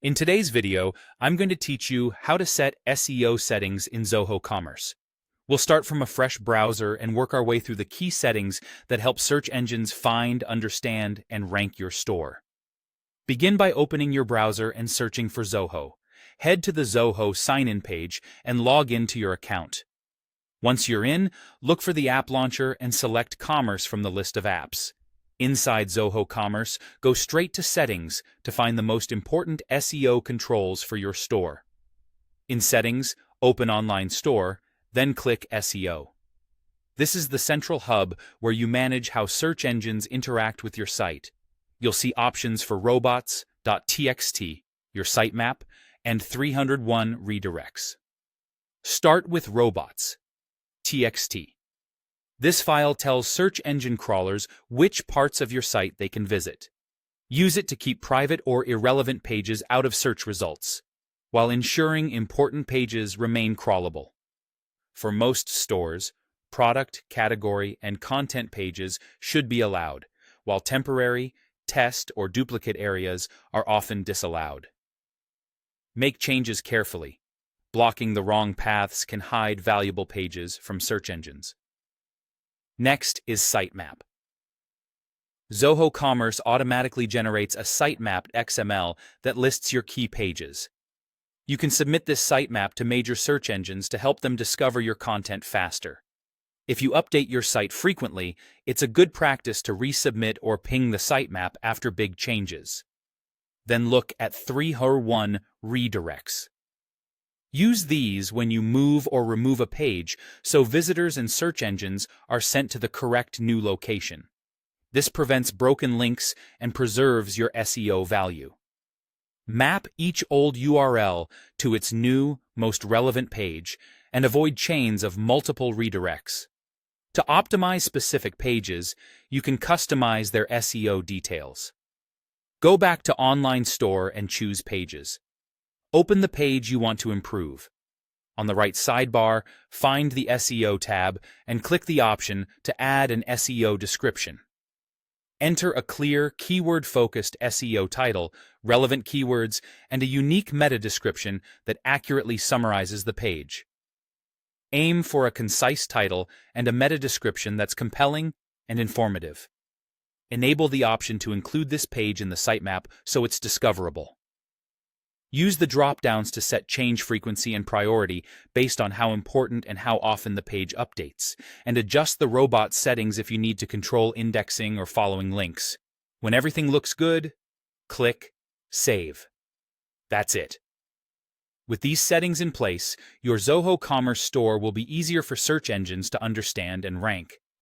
In today's video, I'm going to teach you how to set SEO settings in Zoho Commerce. We'll start from a fresh browser and work our way through the key settings that help search engines find, understand, and rank your store. Begin by opening your browser and searching for Zoho. Head to the Zoho sign-in page and log into your account. Once you're in, look for the app launcher and select Commerce from the list of apps. Inside Zoho Commerce, go straight to Settings to find the most important SEO controls for your store. In Settings, open Online Store, then click SEO. This is the central hub where you manage how search engines interact with your site. You'll see options for robots.txt, your sitemap, and 301 redirects. Start with robots.txt. This file tells search engine crawlers which parts of your site they can visit. Use it to keep private or irrelevant pages out of search results, while ensuring important pages remain crawlable. For most stores, product, category, and content pages should be allowed, while temporary, test, or duplicate areas are often disallowed. Make changes carefully. Blocking the wrong paths can hide valuable pages from search engines. Next is Sitemap. Zoho Commerce automatically generates a sitemap XML that lists your key pages. You can submit this sitemap to major search engines to help them discover your content faster. If you update your site frequently, it's a good practice to resubmit or ping the sitemap after big changes. Then look at 301 redirects. Use these when you move or remove a page so visitors and search engines are sent to the correct new location. This prevents broken links and preserves your SEO value. Map each old URL to its new, most relevant page and avoid chains of multiple redirects. To optimize specific pages, you can customize their SEO details. Go back to Online Store and choose Pages. Open the page you want to improve. On the right sidebar, find the SEO tab and click the option to add an SEO description. Enter a clear, keyword-focused SEO title, relevant keywords, and a unique meta description that accurately summarizes the page. Aim for a concise title and a meta description that's compelling and informative. Enable the option to include this page in the sitemap so it's discoverable. Use the drop-downs to set change frequency and priority based on how important and how often the page updates, and adjust the robot settings if you need to control indexing or following links. When everything looks good, click Save. That's it. With these settings in place, your Zoho Commerce store will be easier for search engines to understand and rank.